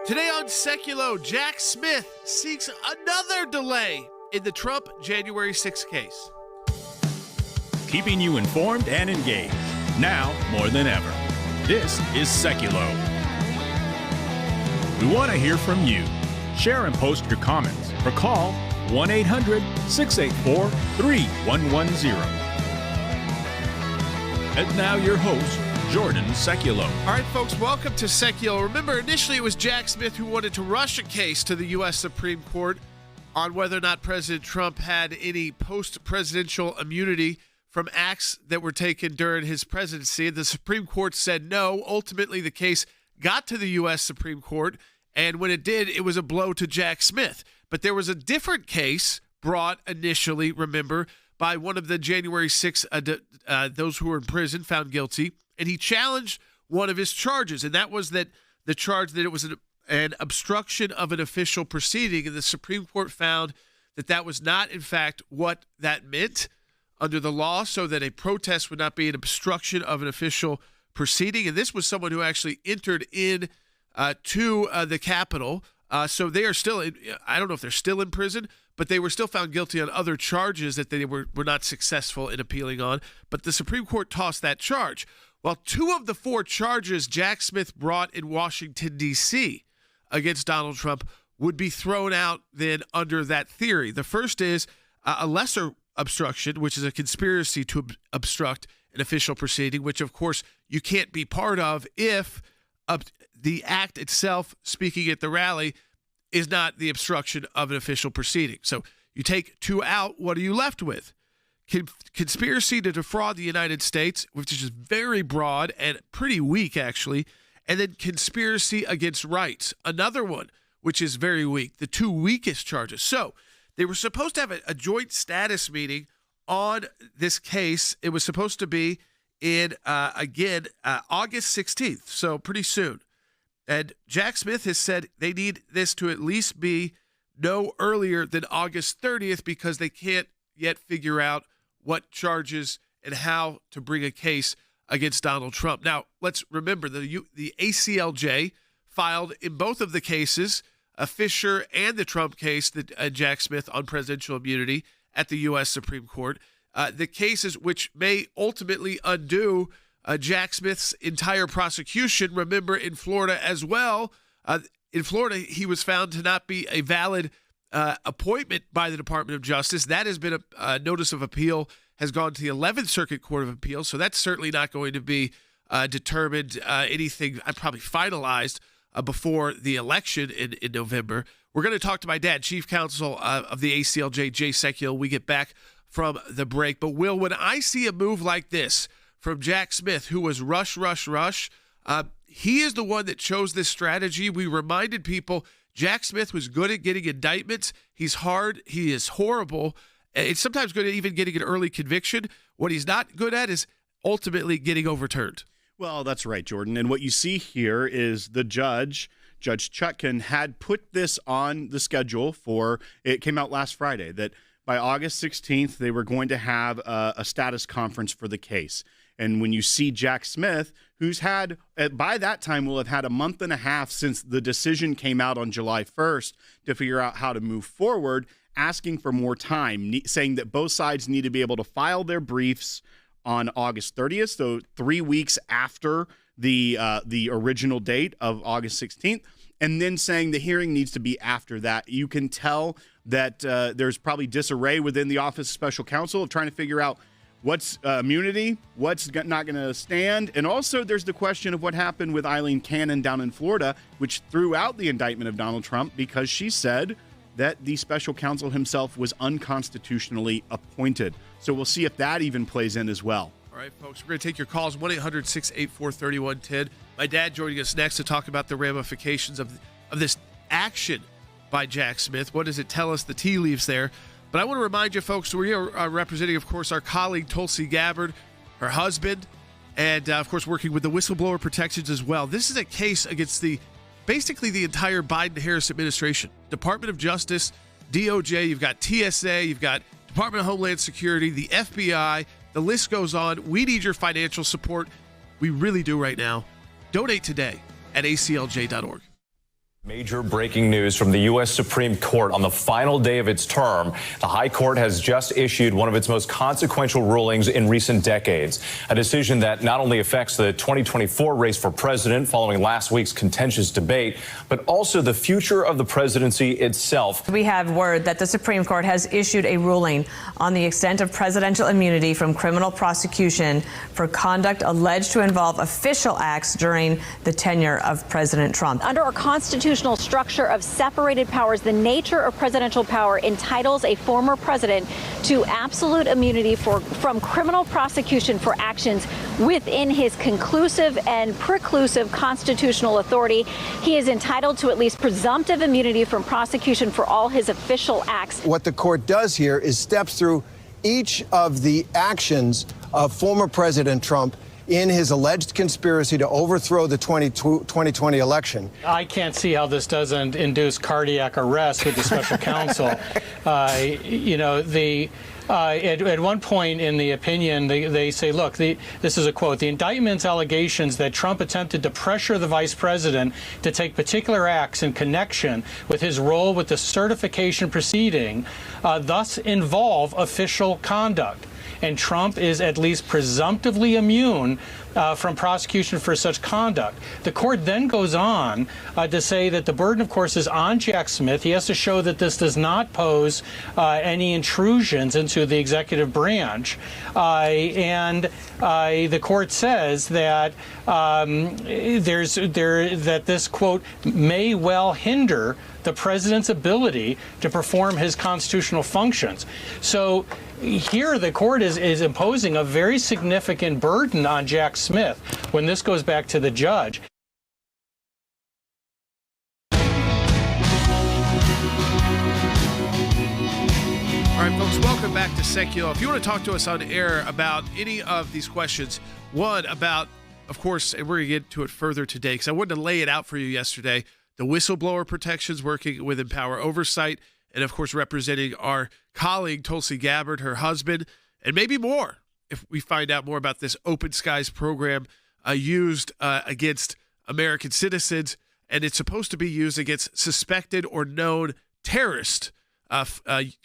Today on Seculo, Jack Smith seeks another delay in the Trump January 6th case. Keeping you informed and engaged, now more than ever. This is Seculo. We want to hear from you. Share and post your comments or call 1-800-684-3110. And now your host, Jordan Seculo. All right, folks, welcome to Seculo. Remember, initially it was Jack Smith who wanted to rush a case to the U.S. Supreme Court on whether or not President Trump had any post-presidential immunity from acts that were taken during his presidency. The Supreme Court said no. Ultimately, the case got to the U.S. Supreme Court, and when it did, it was a blow to Jack Smith. But there was a different case brought initially, remember, by one of the January 6th, those who were in prison found guilty, and he challenged one of his charges, and that was that the charge that it was an obstruction of an official proceeding, and the Supreme Court found that that was not, in fact, what that meant under the law, so that a protest would not be an obstruction of an official proceeding. And this was someone who actually entered in to the Capitol. So they are still in, I don't know if they're still in prison, but they were still found guilty on other charges that they were not successful in appealing on. But the Supreme Court tossed that charge. Well, two of the four charges Jack Smith brought in Washington, D.C. against Donald Trump would be thrown out then under that theory. The first is a lesser obstruction, which is a conspiracy to obstruct an official proceeding, which, of course, you can't be part of if the act itself, speaking at the rally, is not the obstruction of an official proceeding. So you take two out, what are you left with? Conspiracy to defraud the United States, which is very broad and pretty weak, actually, and then conspiracy against rights, another one, which is very weak, the two weakest charges. So they were supposed to have a joint status meeting on this case. It was supposed to be in, August 16th, so pretty soon. And Jack Smith has said they need this to at least be no earlier than August 30th because they can't yet figure out what charges and how to bring a case against Donald Trump. Now, let's remember the ACLJ filed in both of the cases, Fisher and the Trump case, that Jack Smith on presidential immunity at the U.S. Supreme Court. The cases which may ultimately undo Jack Smith's entire prosecution. Remember, in Florida as well, in Florida, he was found to not be a valid appointment by the Department of Justice. That has been a notice of appeal, has gone to the 11th Circuit Court of Appeals, so that's certainly not going to be determined anything, probably finalized before the election in November. We're going to talk to my dad, Chief Counsel of the ACLJ, Jay Seculo, when we get back from the break. But, Will, when I see a move like this from Jack Smith, who was rush, he is the one that chose this strategy. We reminded people Jack Smith was good at getting indictments. He's hard. He is horrible. It's sometimes good at even getting an early conviction. What he's not good at is ultimately getting overturned. Well, that's right, Jordan. And what you see here is the Judge Chutkan, had put this on the schedule for, it came out last Friday, that by August 16th, they were going to have a status conference for the case. And when you see Jack Smith, who's had, by that time, will have had a month and a half since the decision came out on July 1st to figure out how to move forward, asking for more time, saying that both sides need to be able to file their briefs on August 30th, so 3 weeks after the original date of August 16th, and then saying the hearing needs to be after that. You can tell that there's probably disarray within the Office of Special Counsel of trying to figure out what's immunity, what's not going to stand. And also there's the question of what happened with Eileen Cannon down in Florida, which threw out the indictment of Donald Trump because she said that the special counsel himself was unconstitutionally appointed. So we'll see if that even plays in as well. All right, folks, we're going to take your calls, 1-800-684-3110. My dad joining us next to talk about the ramifications of this action by Jack Smith. What does it tell us, the tea leaves there? But I want to remind you, folks, we are representing, of course, our colleague Tulsi Gabbard, her husband, and, of course, working with the whistleblower protections as well. This is a case against basically the entire Biden-Harris administration. Department of Justice, DOJ, you've got TSA, you've got Department of Homeland Security, the FBI, the list goes on. We need your financial support. We really do right now. Donate today at aclj.org. Major breaking news from the U.S. Supreme Court on the final day of its term. The High Court has just issued one of its most consequential rulings in recent decades, a decision that not only affects the 2024 race for president following last week's contentious debate, but also the future of the presidency itself. We have word that the Supreme Court has issued a ruling on the extent of presidential immunity from criminal prosecution for conduct alleged to involve official acts during the tenure of President Trump. Under our constitutional structure of separated powers, the nature of presidential power entitles a former president to absolute immunity from criminal prosecution for actions within his conclusive and preclusive constitutional authority. He is entitled to at least presumptive immunity from prosecution for all his official acts. What the court does here is steps through each of the actions of former President Trump in his alleged conspiracy to overthrow the 2020 election. I can't see how this doesn't induce cardiac arrest with the special counsel. At one point in the opinion, they say, look, this is a quote, the indictment's allegations that Trump attempted to pressure the vice president to take particular acts in connection with his role with the certification proceeding thus involve official conduct. And Trump is at least presumptively immune from prosecution for such conduct. The court then goes on to say that the burden, of course, is on Jack Smith. He has to show that this does not pose any intrusions into the executive branch. And the court says that that this, quote, may well hinder the president's ability to perform his constitutional functions. So here the court is imposing a very significant burden on Jack Smith when this goes back to the judge. All right, folks, welcome back to Secular. If you want to talk to us on air about any of these questions, one about, of course, and we're going to get to it further today because I wanted to lay it out for you yesterday, the whistleblower protections working with Empower Oversight, and, of course, representing our colleague, Tulsi Gabbard, her husband, and maybe more if we find out more about this Open Skies program used against American citizens, and it's supposed to be used against suspected or known terrorists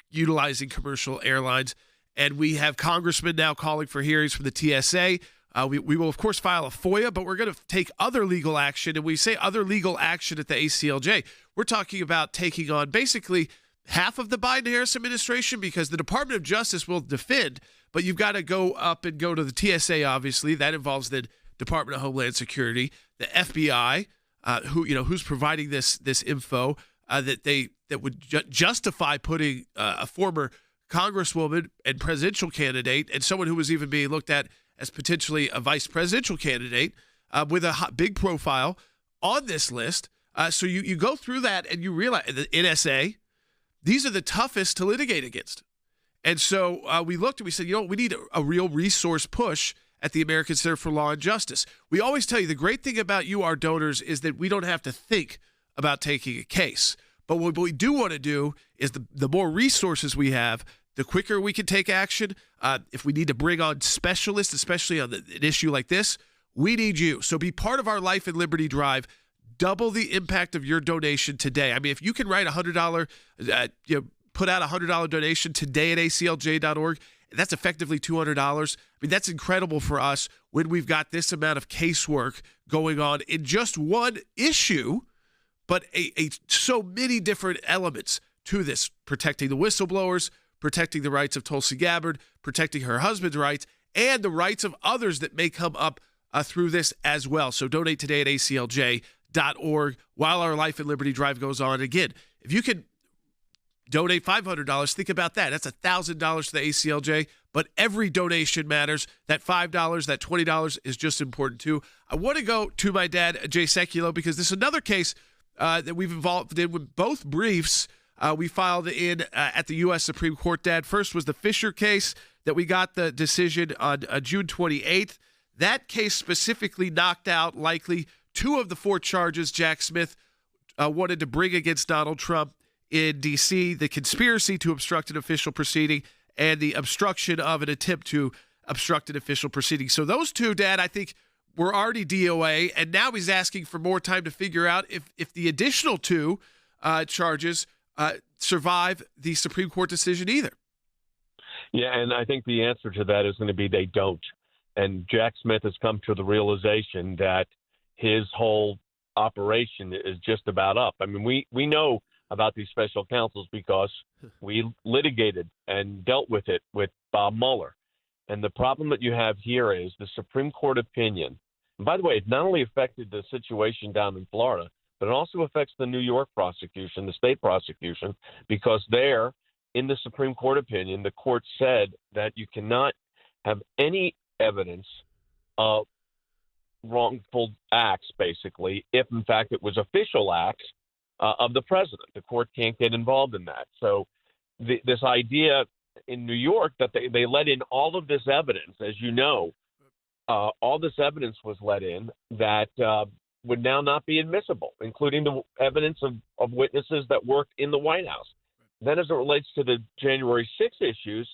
utilizing commercial airlines. And we have congressmen now calling for hearings from the TSA. We will, of course, file a FOIA, but we're going to take other legal action. And we say other legal action at the ACLJ. We're talking about taking on basically half of the Biden-Harris administration because the Department of Justice will defend, but you've got to go up and go to the TSA, obviously. That involves the Department of Homeland Security, the FBI, who's providing this info that would justify putting a former congresswoman and presidential candidate and someone who was even being looked at as potentially a vice presidential candidate with a big profile on this list. So you go through that and you realize the NSA, these are the toughest to litigate against. And so we looked and we said, we need a real resource push at the American Center for Law and Justice. We always tell you the great thing about you, our donors, is that we don't have to think about taking a case. But what we do want to do is the more resources we have, the quicker we can take action. If we need to bring on specialists, especially on an issue like this, we need you. So be part of our Life and Liberty Drive. Double the impact of your donation today. I mean, if you can write $100, put out a $100 donation today at aclj.org, that's effectively $200. I mean, that's incredible for us when we've got this amount of casework going on in just one issue, but so many different elements to this, protecting the whistleblowers, protecting the rights of Tulsi Gabbard, protecting her husband's rights, and the rights of others that may come up through this as well. So donate today at aclj.org while our Life and Liberty Drive goes on. Again, if you can donate $500, think about that. That's $1,000 to the ACLJ, but every donation matters. That $5, that $20 is just important too. I want to go to my dad, Jay Sekulow, because this is another case that we've involved in with both briefs we filed in at the U.S. Supreme Court, Dad. First was the Fisher case that we got the decision on June 28th. That case specifically knocked out likely 2 of the 4 charges Jack Smith wanted to bring against Donald Trump in D.C., the conspiracy to obstruct an official proceeding and the obstruction of an attempt to obstruct an official proceeding. So those 2, Dad, I think were already DOA, and now he's asking for more time to figure out if the additional two charges survive the Supreme Court decision either. Yeah, and I think the answer to that is going to be they don't. And Jack Smith has come to the realization that his whole operation is just about up. I mean, we know about these special counsels because we litigated and dealt with it with Bob Mueller. And the problem that you have here is the Supreme Court opinion. And by the way, it not only affected the situation down in Florida, but it also affects the New York prosecution, the state prosecution, because there, in the Supreme Court opinion, the court said that you cannot have any evidence of wrongful acts, basically, if in fact it was official acts of the president. The court can't get involved in that. So this idea in New York that they let in all of this evidence, as you know, all this evidence was let in that would now not be admissible, including the evidence of witnesses that worked in the White House. Then as it relates to the January 6 issues,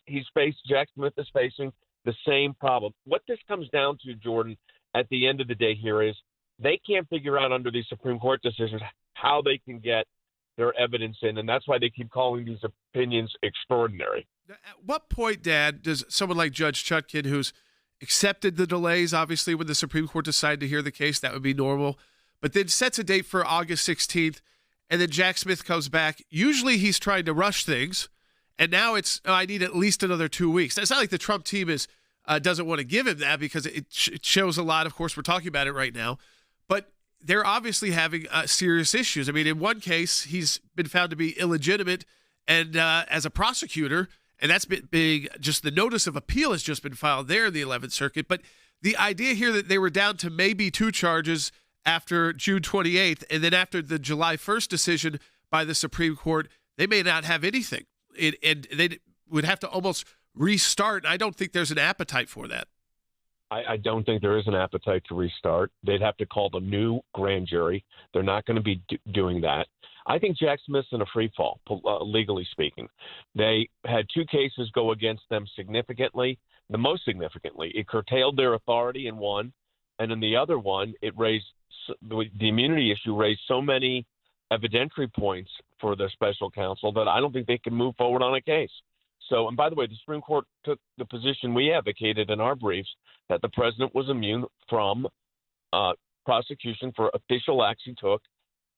Jack Smith is facing the same problem. What this comes down to, Jordan, at the end of the day here is they can't figure out under these Supreme Court decisions how they can get their evidence in, and that's why they keep calling these opinions extraordinary. At what point, Dad, does someone like Judge Chutkan, who's accepted the delays, obviously, when the Supreme Court decided to hear the case, that would be normal, but then sets a date for August 16th, and then Jack Smith comes back. Usually he's trying to rush things, and now it's, I need at least another 2 weeks. It's not like the Trump team doesn't want to give him that because it shows a lot. Of course, we're talking about it right now, but they're obviously having serious issues. I mean, in one case, he's been found to be illegitimate and as a prosecutor, and that's being just the notice of appeal has just been filed there in the 11th Circuit. But the idea here that they were down to maybe 2 charges after June 28th, and then after the July 1st decision by the Supreme Court, they may not have anything. And they would have to almost restart. I don't think there's an appetite for that. I don't think there is an appetite to restart. They'd have to call the new grand jury. They're not going to be doing that. I think Jack Smith's in a free fall, legally speaking. They had 2 cases go against them significantly. The most significantly, it curtailed their authority in one, and in the other one, it raised the immunity issue raised so many evidentiary points for the special counsel that I don't think they can move forward on a case. So, and by the way, the Supreme Court took the position we advocated in our briefs that the president was immune from prosecution for official acts he took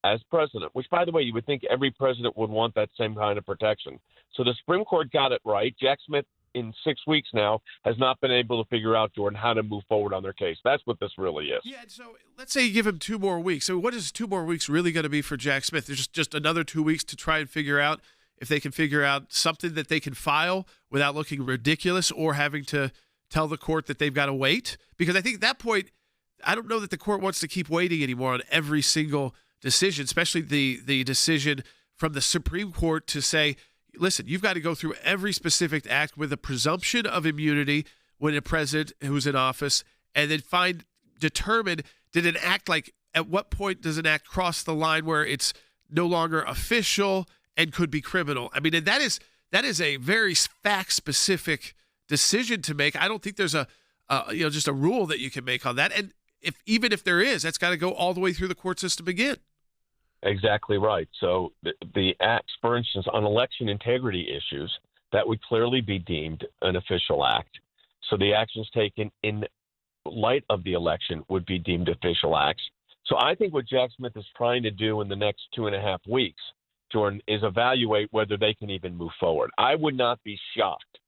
as president, which, by the way, you would think every president would want that same kind of protection. So the Supreme Court got it right. Jack Smith, in 6 weeks now, has not been able to figure out, Jordan, how to move forward on their case. That's what this really is. Yeah, so let's say you give him 2 more weeks. So what is 2 more weeks really going to be for Jack Smith? There's just another 2 weeks to try and figure out if they can figure out something that they can file without looking ridiculous or having to tell the court that they've got to wait. Because I think at that point, I don't know that the court wants to keep waiting anymore on every single decision, especially the decision from the Supreme Court to say, listen, you've got to go through every specific act with a presumption of immunity when a president who's in office, and then determine, did an act, like, at what point does an act cross the line where it's no longer official and could be criminal? I mean, and that is a very fact-specific decision to make. I don't think there's just a rule that you can make on that. And even if there is, that's got to go all the way through the court system again. Exactly right. So the acts, for instance, on election integrity issues, that would clearly be deemed an official act. So the actions taken in light of the election would be deemed official acts. So I think what Jack Smith is trying to do in the next 2.5 weeks, Jordan, is evaluate whether they can even move forward. I would not be shocked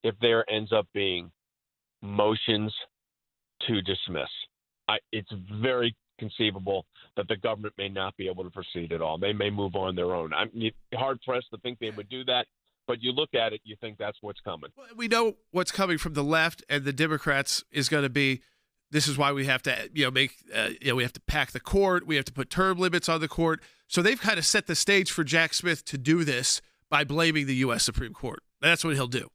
if there ends up being motions to dismiss. It's very conceivable that the government may not be able to proceed at all. They may move on their own. I'm hard-pressed to think they would do that, but you look at it, you think that's what's coming. Well, we know what's coming from the left and the Democrats is going to be, this is why we have to, we have to pack the court. We have to put term limits on the court. So they've kind of set the stage for Jack Smith to do this by blaming the U.S. Supreme Court. That's what he'll do.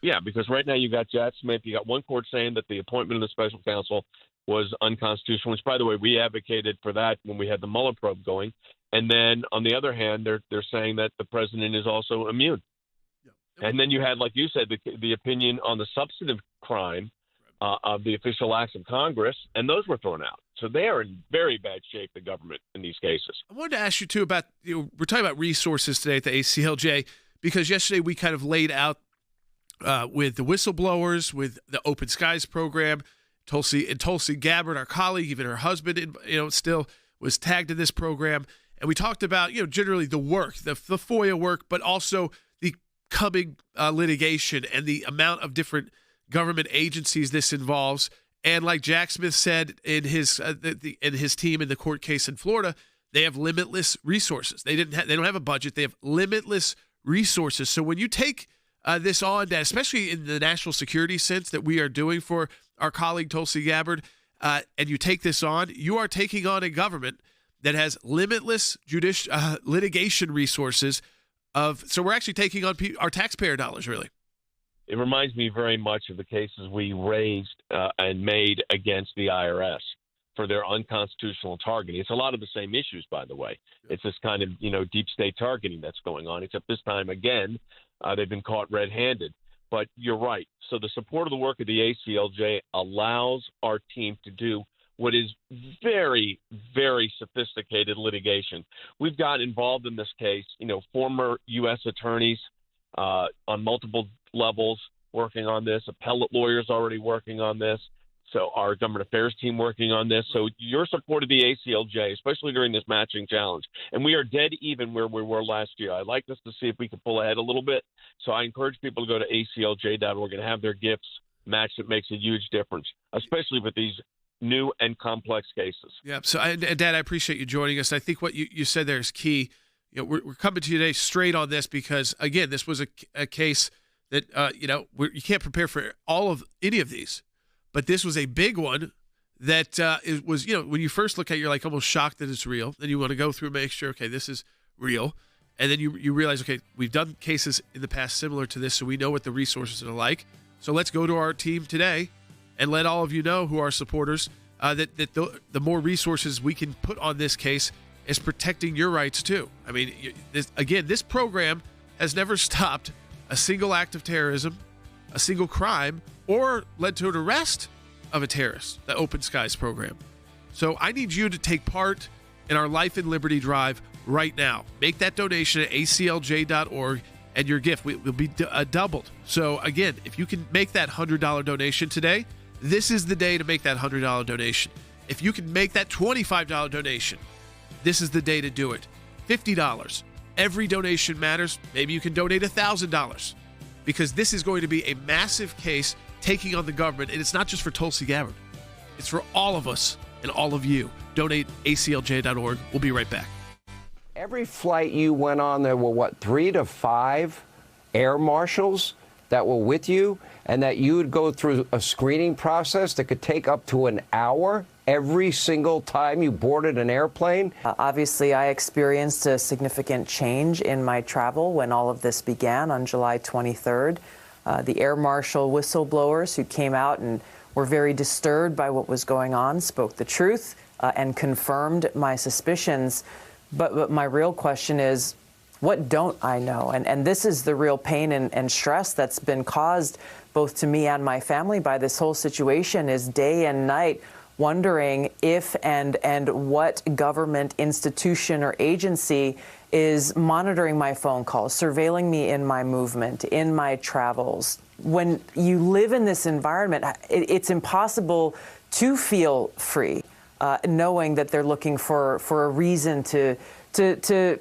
Yeah, because right now you got Jack Smith. You got one court saying that the appointment of the special counsel was unconstitutional, which, by the way, we advocated for that when we had the Mueller probe going. And then, on the other hand, they're saying that the president is also immune. Yeah. And then you had, like you said, the opinion on the substantive crime of the official acts of Congress, and those were thrown out. So they are in very bad shape, the government, in these cases. I wanted to ask you, too, about, we're talking about resources today at the ACLJ, because yesterday we kind of laid out with the whistleblowers, with the Open Skies program, Tulsi Gabbard, our colleague, even her husband, still was tagged in this program. And we talked about, generally the work, the FOIA work, but also the coming litigation and the amount of different government agencies this involves. And like Jack Smith said in his team in the court case in Florida, they have limitless resources. They don't have a budget. They have limitless resources. So when you take this on, especially in the national security sense that we are doing for our colleague Tulsi Gabbard, and you take this on, you are taking on a government that has limitless litigation resources. So we're actually taking on our taxpayer dollars, really. It reminds me very much of the cases we raised and made against the IRS for their unconstitutional targeting. It's a lot of the same issues, by the way. It's this kind of, deep state targeting that's going on, except this time, again, they've been caught red-handed. But you're right. So the support of the work of the ACLJ allows our team to do what is very, very sophisticated litigation. We've got involved in this case, former U.S. attorneys on multiple levels working on this, appellate lawyers already working on this, so our government affairs team working on this. So your support of the ACLJ, especially during this matching challenge, and we are dead even where we were last year. I'd like us to see if we can pull ahead a little bit. So I encourage people to go to aclj.org and have their gifts matched. It makes a huge difference, especially with these new and complex cases. Yeah. So, and Dad, I appreciate you joining us. I think what you said there is key. We're coming to you today straight on this because, again, this was a case that, you can't prepare for any of these. But this was a big one that it was, when you first look at it, you're like almost shocked that it's real. Then you want to go through and make sure, okay, this is real. And then you realize, okay, we've done cases in the past similar to this, so we know what the resources are like. So let's go to our team today and let all of you know who are supporters that the more resources we can put on this case is protecting your rights too. I mean, this program has never stopped a single act of terrorism, a single crime, or led to an arrest of a terrorist, the Open Skies program. So I need you to take part in our Life and Liberty Drive right now. Make that donation at aclj.org, and your gift will be doubled. So again, if you can make that $100 donation today, this is the day to make that $100 donation. If you can make that $25 donation, this is the day to do it. $50. Every donation matters. Maybe you can donate $1,000 because this is going to be a massive case taking on the government. And it's not just for Tulsi Gabbard. It's for all of us and all of you. Donate aclj.org. We'll be right back. Every flight you went on, there were, 3 to 5 air marshals that were with you, and that you would go through a screening process that could take up to an hour every single time you boarded an airplane? Obviously, I experienced a significant change in my travel when all of this began on July 23rd. The air marshal whistleblowers who came out and were very disturbed by what was going on spoke the truth and confirmed my suspicions. But my real question is, what don't I know? And this is the real pain and stress that's been caused both to me and my family by this whole situation, is day and night wondering if and what government institution or agency is monitoring my phone calls, surveilling me in my movement, in my travels. When you live in this environment, it's impossible to feel free, knowing that they're looking for a reason to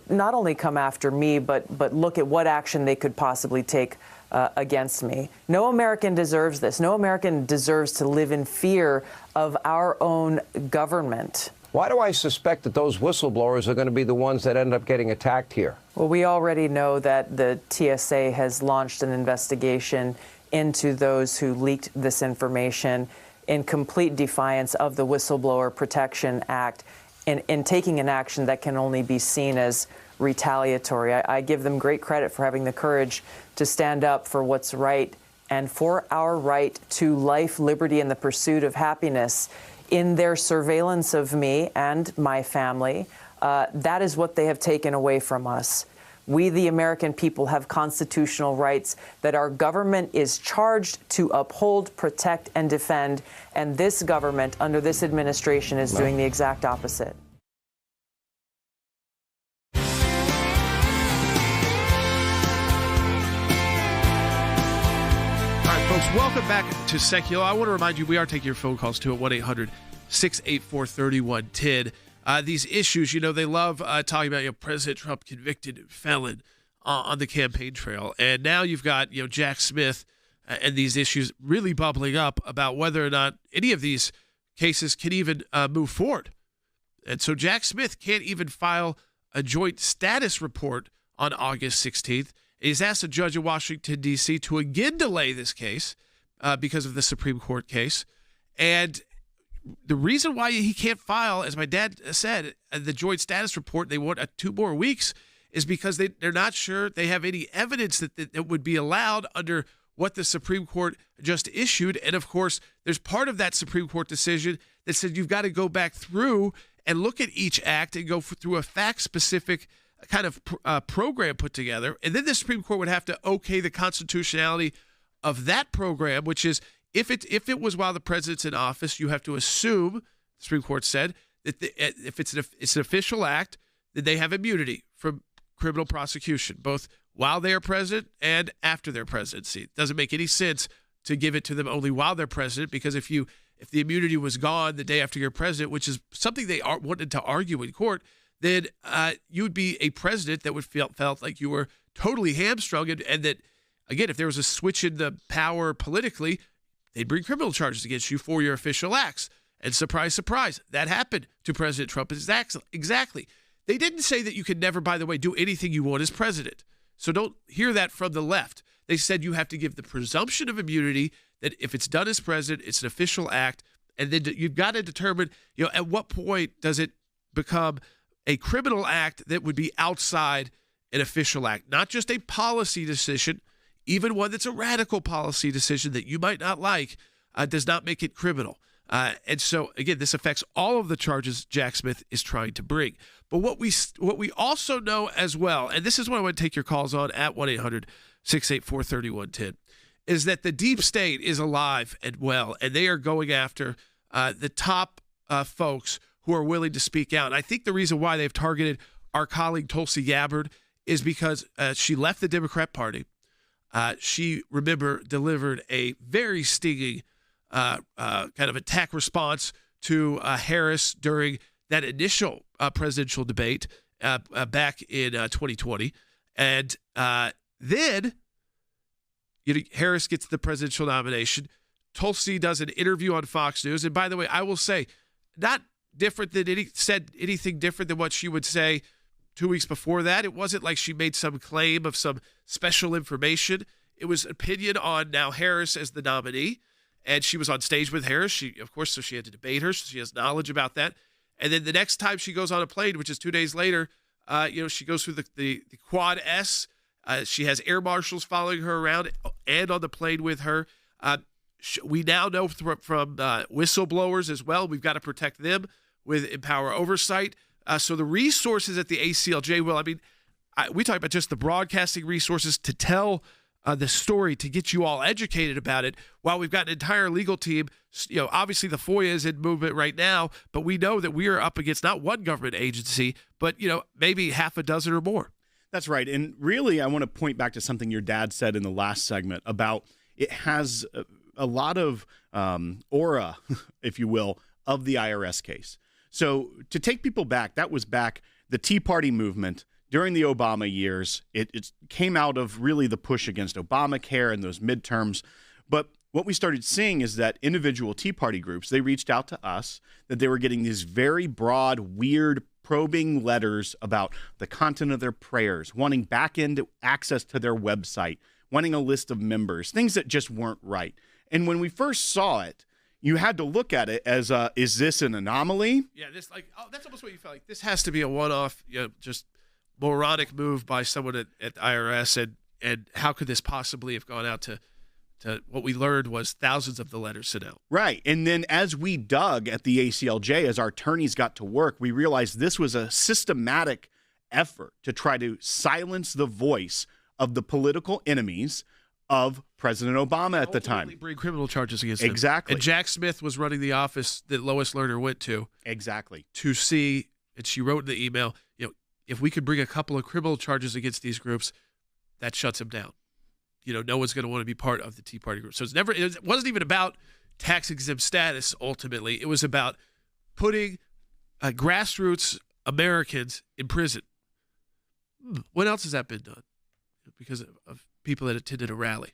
not only come after me, but look at what action they could possibly take against me. No American deserves this. No American deserves to live in fear of our own government. Why do I suspect that those whistleblowers are going to be the ones that end up getting attacked here? Well, we already know that the TSA has launched an investigation into those who leaked this information in complete defiance of the Whistleblower Protection Act, in taking an action that can only be seen as retaliatory. I give them great credit for having the courage to stand up for what's right and for our right to life, liberty, and the pursuit of happiness. In their surveillance of me and my family, that is what they have taken away from us. We, the American people, have constitutional rights that our government is charged to uphold, protect, and defend. And this government, under this administration, is doing the exact opposite. Folks, welcome back to Secular. I want to remind you, we are taking your phone calls too at 1-800-684-3110. These issues, they love talking about, President Trump convicted felon on the campaign trail. And now you've got, Jack Smith and these issues really bubbling up about whether or not any of these cases can even move forward. And so Jack Smith can't even file a joint status report on August 16th. He's asked a judge in Washington, D.C. to again delay this case because of the Supreme Court case. And the reason why he can't file, as my dad said, the joint status report, they want 2 more weeks, is because they're not sure they have any evidence that would be allowed under what the Supreme Court just issued. And, of course, there's part of that Supreme Court decision that said you've got to go back through and look at each act and go through a fact-specific kind of program put together, and then the Supreme Court would have to okay the constitutionality of that program, which is if it was while the president's in office, you have to assume, the Supreme Court said, that if it's an official act, then they have immunity from criminal prosecution, both while they are president and after their presidency. It doesn't make any sense to give it to them only while they're president, because if the immunity was gone the day after you're president, which is something they wanted to argue in court, then you would be a president that would felt like you were totally hamstrung, and that, again, if there was a switch in the power politically, they'd bring criminal charges against you for your official acts. And surprise, surprise, that happened to President Trump. Exactly. They didn't say that you could never, by the way, do anything you want as president. So don't hear that from the left. They said you have to give the presumption of immunity, that if it's done as president, it's an official act, and then you've got to determine, at what point does it become a criminal act that would be outside an official act, not just a policy decision, even one that's a radical policy decision that you might not like, does not make it criminal. And so, again, this affects all of the charges Jack Smith is trying to bring. But what we also know as well, and this is what I want to take your calls on at 1-800-684-3110, is that the deep state is alive and well, and they are going after the top folks who are willing to speak out. And I think the reason why they've targeted our colleague Tulsi Gabbard is because she left the Democrat Party. She, remember, delivered a very stinging kind of attack response to Harris during that initial presidential debate back in 2020. And then Harris gets the presidential nomination. Tulsi does an interview on Fox News. And by the way, I will say, not different than anything different than what she would say 2 weeks before that. It wasn't like she made some claim of some special information. It was opinion on now Harris as the nominee, and she was on stage with Harris. So she had to debate her, so she has knowledge about that. And then the next time she goes on a plane, which is 2 days later, she goes through the Quad S. She has air marshals following her around and on the plane with her. We now know from whistleblowers as well, we've got to protect them with Empower Oversight. So the resources at the ACLJ, we talk about just the broadcasting resources to tell the story, to get you all educated about it, while we've got an entire legal team. Obviously the FOIA is in movement right now, but we know that we are up against not one government agency, but maybe half a dozen or more. That's right. And really, I want to point back to something your dad said in the last segment about it has a lot of aura, if you will, of the IRS case. So to take people back, that was back the Tea Party movement during the Obama years. It came out of really the push against Obamacare and those midterms. But what we started seeing is that individual Tea Party groups, they reached out to us, that they were getting these very broad, weird, probing letters about the content of their prayers, wanting back-end access to their website, wanting a list of members, things that just weren't right. And when we first saw it, you had to look at it as, is this an anomaly? Yeah, that's almost what you felt like. This has to be a one-off, just moronic move by someone at IRS, and how could this possibly have gone out to what we learned was thousands of the letters sent out. Right. And then as we dug at the ACLJ, as our attorneys got to work, we realized this was a systematic effort to try to silence the voice of the political enemies of President Obama at the time. Bring criminal charges against him. Exactly. And Jack Smith was running the office that Lois Lerner went to. Exactly. To see, and she wrote in the email, if we could bring a couple of criminal charges against these groups, that shuts them down. No one's going to want to be part of the Tea Party group. So it wasn't even about tax exempt status ultimately. It was about putting grassroots Americans in prison. When else has that been done? Because of people that attended a rally.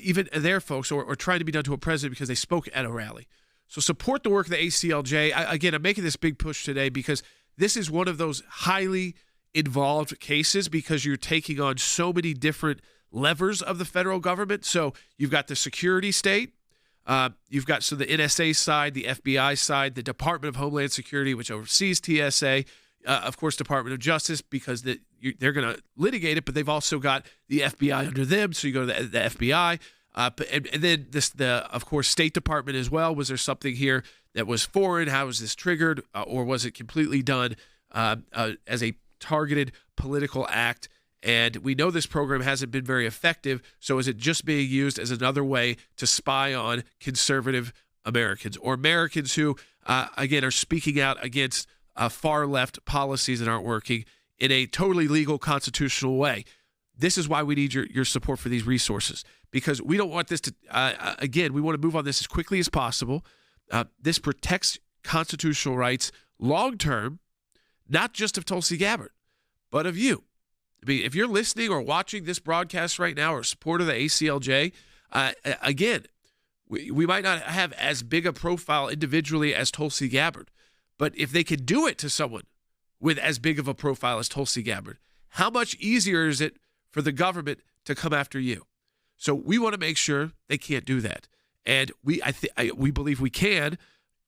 Even their folks, or trying to be done to a president because they spoke at a rally. So support the work of the ACLJ. Again, I'm making this big push today because this is one of those highly involved cases because you're taking on so many different levers of the federal government. So you've got the security state. You've got the NSA side, the FBI side, the Department of Homeland Security, which oversees TSA, of course, Department of Justice, because they're going to litigate it, but they've also got the FBI under them. So you go to the FBI. And then of course, State Department as well. Was there something here that was foreign? How was this triggered? Or was it completely done as a targeted political act? And we know this program hasn't been very effective. So is it just being used as another way to spy on conservative Americans or Americans who, again, are speaking out against far left policies that aren't working in a totally legal constitutional way? This is why we need your support for these resources, because we don't want this to, again, we want to move on this as quickly as possible. This protects constitutional rights long-term, not just of Tulsi Gabbard, but of you. I mean, if you're listening or watching this broadcast right now or support of the ACLJ, again, we might not have as big a profile individually as Tulsi Gabbard, but if they could do it to someone with as big of a profile as Tulsi Gabbard, how much easier is it for the government to come after you? So we want to make sure they can't do that. And we believe we can,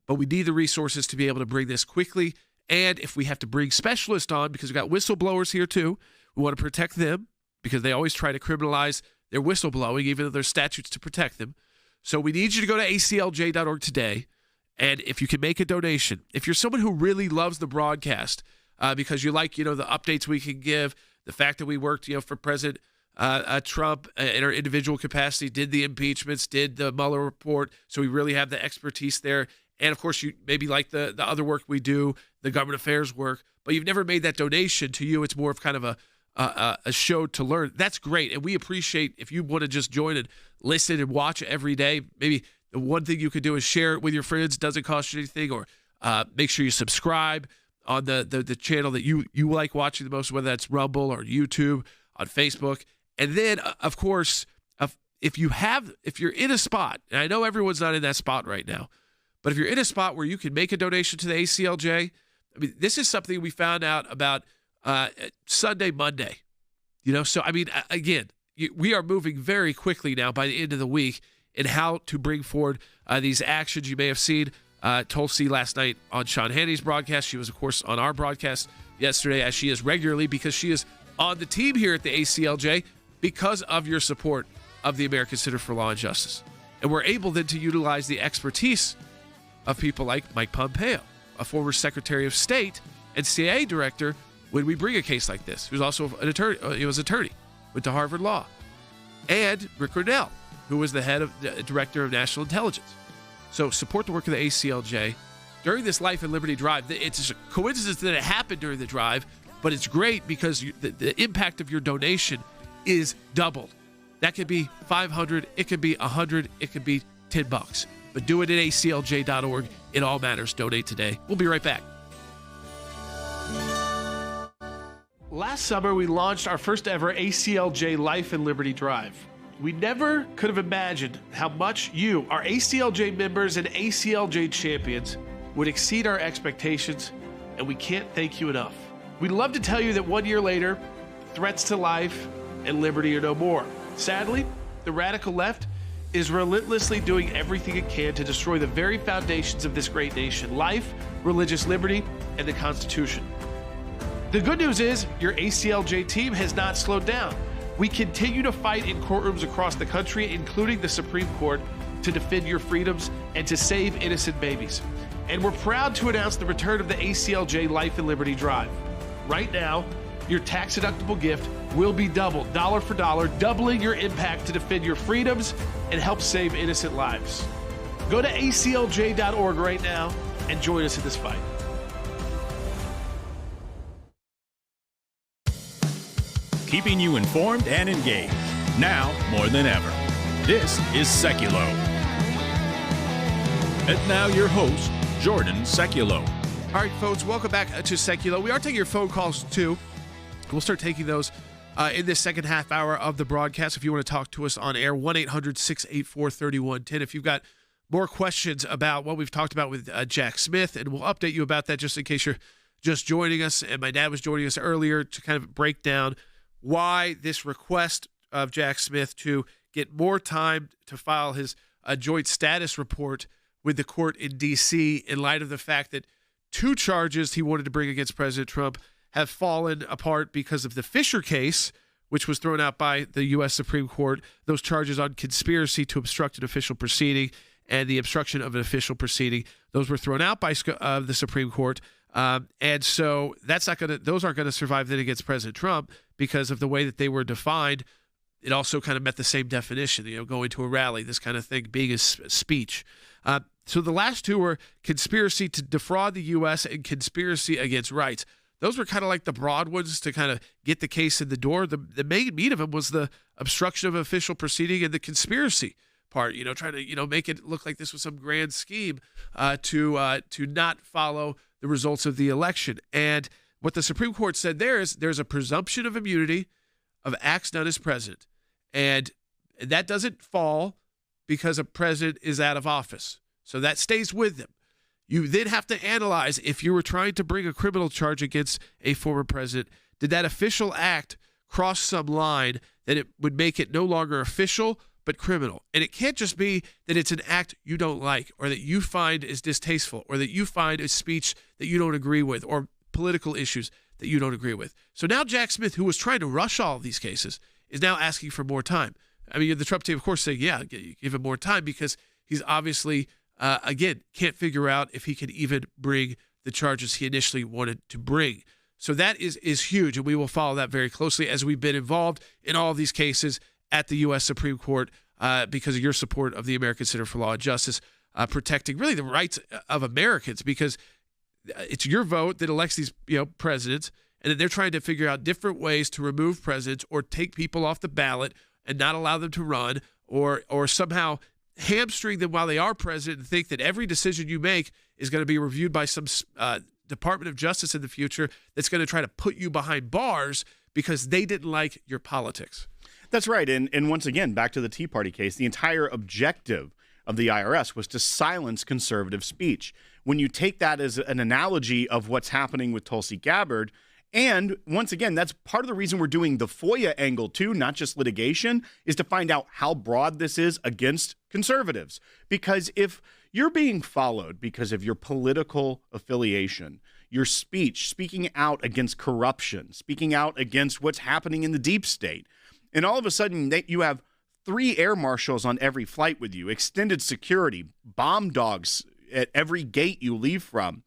but we need the resources to be able to bring this quickly. And if we have to bring specialists on, because we've got whistleblowers here too, we want to protect them because they always try to criminalize their whistleblowing, even though there's statutes to protect them. So we need you to go to aclj.org today. And if you can make a donation, if you're someone who really loves the broadcast, because you like, the updates we can give, the fact that we worked, for President Trump in our individual capacity, did the impeachments, did the Mueller report, so we really have the expertise there. And, of course, you maybe like the other work we do, the government affairs work, but you've never made that donation. To you, it's more of kind of a show to learn. That's great, and we appreciate if you want to just join and listen and watch every day. Maybe the one thing you could do is share it with your friends. Doesn't cost you anything. Or make sure you subscribe on the channel that you like watching the most, whether that's Rumble or YouTube, on Facebook. And then, of course, if you're in a spot, and I know everyone's not in that spot right now, but if you're in a spot where you can make a donation to the ACLJ, I mean, this is something we found out about Sunday, Monday. So, I mean, again, we are moving very quickly now by the end of the week in how to bring forward these actions. You may have seen Tulsi last night on Sean Hannity's broadcast. She was, of course, on our broadcast yesterday, as she is regularly, because she is on the team here at the ACLJ because of your support of the American Center for Law and Justice. And we're able then to utilize the expertise of people like Mike Pompeo, a former Secretary of State and CIA director, when we bring a case like this, who's also an attorney. He was an attorney, went to Harvard Law, and Rick Grenell, who was the head of the director of national intelligence. So support the work of the ACLJ during this Life and Liberty Drive. It's a coincidence that it happened during the drive, but it's great because the impact of your donation is doubled. That could be $500, it could be $100, it could be $10. But do it at aclj.org. It all matters. Donate today. We'll be right back. Last summer, we launched our first ever ACLJ Life and Liberty Drive. We never could have imagined how much you, our ACLJ members and ACLJ champions, would exceed our expectations, and we can't thank you enough. We'd love to tell you that 1 year later, threats to life and liberty are no more. Sadly, the radical left is relentlessly doing everything it can to destroy the very foundations of this great nation: life, religious liberty, and the Constitution. The good news is your ACLJ team has not slowed down. We continue to fight in courtrooms across the country, including the Supreme Court, to defend your freedoms and to save innocent babies. And we're proud to announce the return of the ACLJ Life and Liberty Drive. right now, your tax-deductible gift will be doubled, dollar for dollar, doubling your impact to defend your freedoms and help save innocent lives. Go to aclj.org right now and join us in this fight. Keeping you informed and engaged. Now more than ever. This is Seculo. And now your host, Jordan Seculo. All right, folks, welcome back to Seculo. We are taking your phone calls, too. We'll start taking those in this second half hour of the broadcast. If you want to talk to us on air, 1-800-684-3110. If you've got more questions about what we've talked about with Jack Smith, and we'll update you about that just in case you're just joining us. And my dad was joining us earlier to kind of break down why this request of Jack Smith to get more time to file his joint status report with the court in D.C. in light of the fact that 2 charges he wanted to bring against President Trump have fallen apart because of the Fisher case, which was thrown out by the U.S. Supreme Court. Those charges on conspiracy to obstruct an official proceeding and the obstruction of an official proceeding, those were thrown out by the Supreme Court. And so those aren't going to survive then against President Trump because of the way that they were defined. It also kind of met the same definition, going to a rally, this kind of thing, being a speech. So the last 2 were conspiracy to defraud the U.S. and conspiracy against rights. Those were kind of like the broad ones to kind of get the case in the door. The main meat of them was the obstruction of official proceeding and the conspiracy part, trying to, make it look like this was some grand scheme to not follow the results of the election. And what the Supreme Court said there is there's a presumption of immunity of acts done as president. And that doesn't fall because a president is out of office. So that stays with them. You then have to analyze, if you were trying to bring a criminal charge against a former president, did that official act cross some line that it would make it no longer official but criminal? And it can't just be that it's an act you don't like or that you find is distasteful or that you find is speech that you don't agree with or political issues that you don't agree with. So now Jack Smith, who was trying to rush all of these cases, is now asking for more time. I mean, the Trump team, of course, saying, yeah, give him more time because he's obviously, again, can't figure out if he can even bring the charges he initially wanted to bring. So that is huge, and we will follow that very closely as we've been involved in all of these cases at the U.S. Supreme Court because of your support of the American Center for Law and Justice, protecting really the rights of Americans, because it's your vote that elects these presidents, and then they're trying to figure out different ways to remove presidents or take people off the ballot and not allow them to run or somehow hamstring them while they are president and think that every decision you make is going to be reviewed by some Department of Justice in the future that's going to try to put you behind bars because they didn't like your politics. That's right. And once again, back to the Tea Party case, the entire objective of the IRS was to silence conservative speech. When you take that as an analogy of what's happening with Tulsi Gabbard, and once again, that's part of the reason we're doing the FOIA angle too, not just litigation, is to find out how broad this is against conservatives. Because if you're being followed because of your political affiliation, your speech, speaking out against corruption, speaking out against what's happening in the deep state, and all of a sudden you have 3 air marshals on every flight with you, extended security, bomb dogs at every gate you leave from,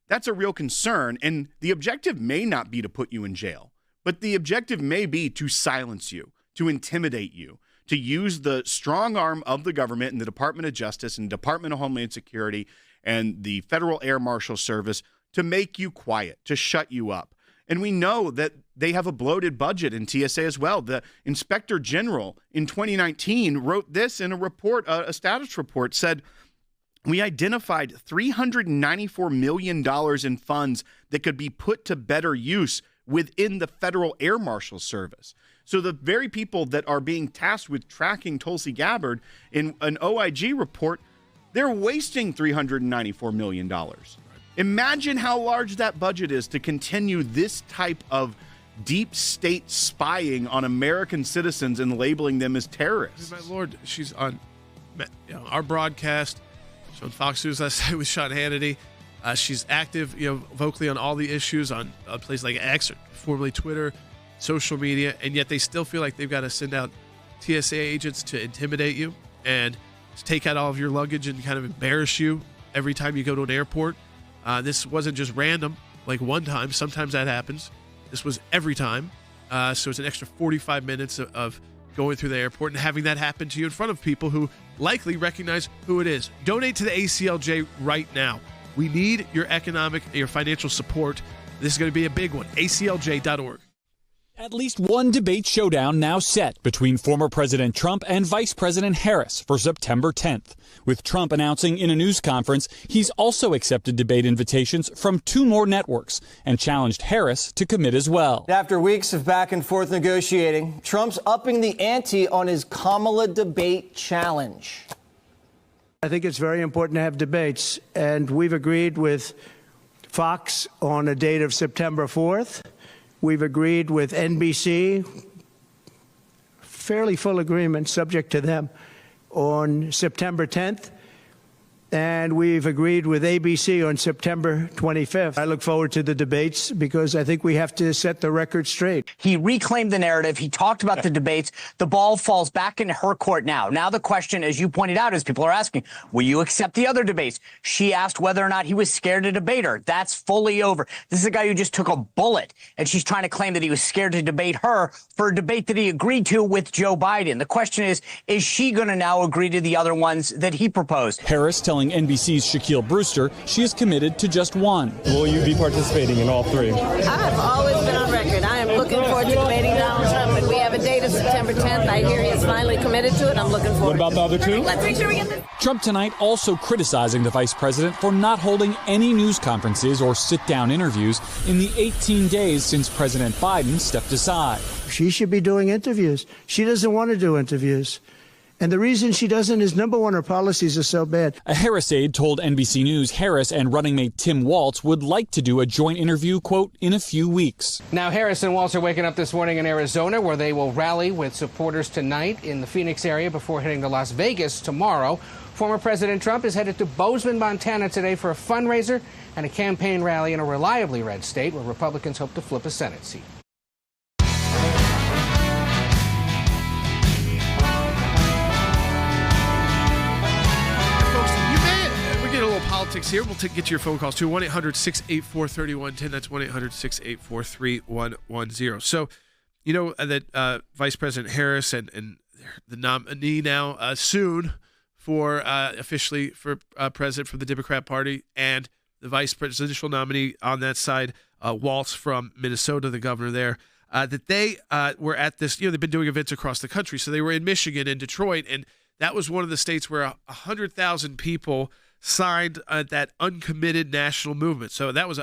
that's a real concern. And the objective may not be to put you in jail, but the objective may be to silence you, to intimidate you, to use the strong arm of the government and the Department of Justice and Department of Homeland Security and the Federal Air Marshal Service to make you quiet, to shut you up. And we know that they have a bloated budget in TSA as well. The Inspector General in 2019 wrote this in a report, a status report, said, we identified $394 million in funds that could be put to better use within the Federal Air Marshal Service. So the very people that are being tasked with tracking Tulsi Gabbard in an OIG report, they're wasting $394 million. Imagine how large that budget is to continue this type of deep state spying on American citizens and labeling them as terrorists. My Lord, she's on our broadcast. On Fox News last night with Sean Hannity. She's active, vocally on all the issues on places like X, or formerly Twitter, social media, and yet they still feel like they've got to send out TSA agents to intimidate you and to take out all of your luggage and kind of embarrass you every time you go to an airport. This wasn't just random, like one time. Sometimes that happens. This was every time. So it's an extra 45 minutes of going through the airport and having that happen to you in front of people who likely recognize who it is. Donate to the ACLJ right now. We need your financial support. This is going to be a big one. ACLJ.org. At least one debate showdown now set between former President Trump and Vice President Harris for September 10th, with Trump announcing in a news conference he's also accepted debate invitations from 2 more networks and challenged Harris to commit as well. After weeks of back and forth negotiating, Trump's upping the ante on his Kamala debate challenge. I think it's very important to have debates, and we've agreed with Fox on a date of September 4th. We've agreed with NBC, fairly full agreement, subject to them, on September 10th. And we've agreed with ABC on September 25th. I look forward to the debates because I think we have to set the record straight. He reclaimed the narrative. He talked about the debates. The ball falls back into her court now. Now the question, as you pointed out, as people are asking, will you accept the other debates? She asked whether or not he was scared to debate her. That's fully over. This is a guy who just took a bullet, and she's trying to claim that he was scared to debate her for a debate that he agreed to with Joe Biden. The question is she going to now agree to the other ones that he proposed? Harris telling NBC's Shaquille Brewster she is committed to just one. Will you be participating in all 3? I've always been on record. I am looking forward to debating Donald Trump, and we have a date of September 10th. I hear he is finally committed to it. I'm looking forward. What about the other 2? Let's make sure we get this. Trump tonight also criticizing the vice president for not holding any news conferences or sit-down interviews in the 18 days since President Biden stepped aside. She should be doing interviews. She doesn't want to do interviews. And the reason she doesn't is, number one, her policies are so bad. A Harris aide told NBC News Harris and running mate Tim Walz would like to do a joint interview, quote, in a few weeks. Now, Harris and Walz are waking up this morning in Arizona, where they will rally with supporters tonight in the Phoenix area before heading to Las Vegas tomorrow. Former President Trump is headed to Bozeman, Montana today for a fundraiser and a campaign rally in a reliably red state where Republicans hope to flip a Senate seat. Politics here. We'll get to your phone calls too. 1-800-684-3110. That's 1-800-684-3110. So, you know that Vice President Harris and the nominee now soon for officially for president from the Democrat Party, and the vice presidential nominee on that side, Walz from Minnesota, the governor there, that they were at this. They've been doing events across the country. So they were in Michigan and Detroit, and that was one of the states where 100,000 people signed that uncommitted national movement. So that was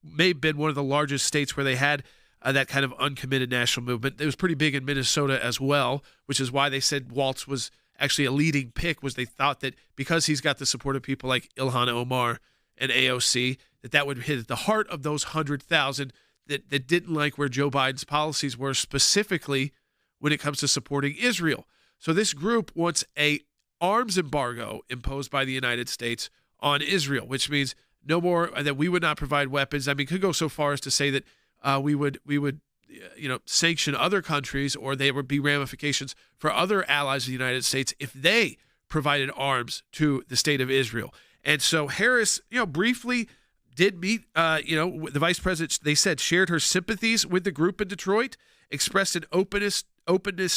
may have been one of the largest states where they had that kind of uncommitted national movement. It was pretty big in Minnesota as well, which is why they said Walz was actually a leading pick, was they thought that because he's got the support of people like Ilhan Omar and AOC, that would hit at the heart of those 100,000 that didn't like where Joe Biden's policies were, specifically when it comes to supporting Israel. So this group wants a arms embargo imposed by the United States on Israel, which means no more, that we would not provide weapons. I mean, could go so far as to say that we would sanction other countries, or there would be ramifications for other allies of the United States if they provided arms to the state of Israel. And so Harris, briefly did meet, the vice president, they said, shared her sympathies with the group in Detroit, expressed an openness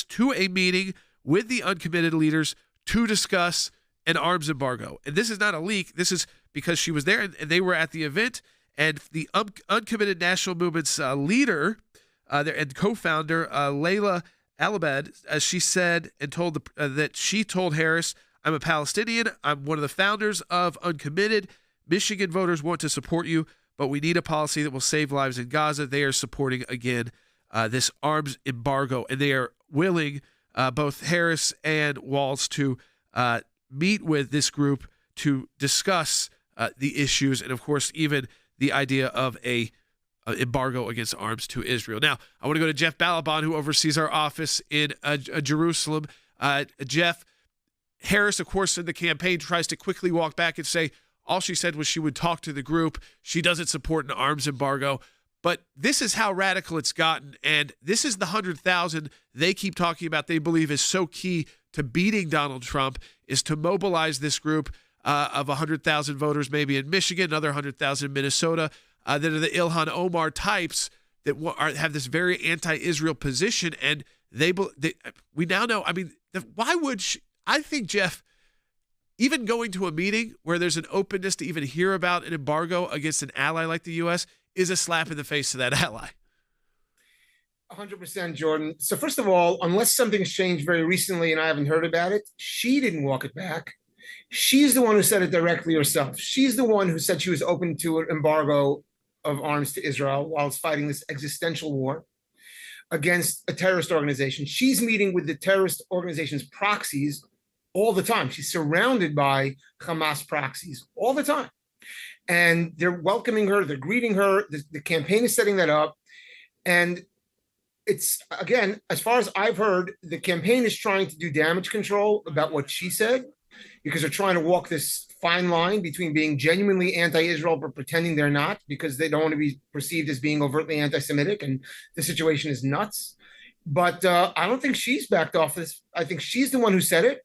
to a meeting with the uncommitted leaders to discuss an arms embargo. And this is not a leak. This is because she was there and they were at the event. And the uncommitted national movement's leader and co-founder, Layla Alabad, as she said, and told that she told Harris, "I'm a Palestinian. I'm one of the founders of Uncommitted. Michigan voters want to support you, but we need a policy that will save lives in Gaza." They are supporting, again, this arms embargo, and they are willing, both Harris and Walz, to meet with this group to discuss the issues, and of course even the idea of a embargo against arms to Israel. Now, I want to go to Jeff Balaban, who oversees our office in Jerusalem. Jeff, Harris, of course, in the campaign tries to quickly walk back and say all she said was she would talk to the group. She doesn't support an arms embargo. But this is how radical it's gotten, and this is the 100,000 they keep talking about they believe is so key to beating Donald Trump, is to mobilize this group of 100,000 voters maybe in Michigan, another 100,000 in Minnesota, that are the Ilhan Omar types, that have this very anti-Israel position, and we now know. I mean, why would I think, Jeff, even going to a meeting where there's an openness to even hear about an embargo against an ally like the U.S. is a slap in the face to that ally. 100%, Jordan. So first of all, unless something's changed very recently and I haven't heard about it, she didn't walk it back. She's the one who said it directly herself. She's the one who said she was open to an embargo of arms to Israel while it's fighting this existential war against a terrorist organization. She's meeting with the terrorist organization's proxies all the time. She's surrounded by Hamas proxies all the time. And they're welcoming her, they're greeting her. The campaign is setting that up. And it's, again, as far as I've heard, the campaign is trying to do damage control about what she said, because they're trying to walk this fine line between being genuinely anti-Israel but pretending they're not, because they don't want to be perceived as being overtly anti-Semitic, and the situation is nuts. But I don't think she's backed off this. I think she's the one who said it.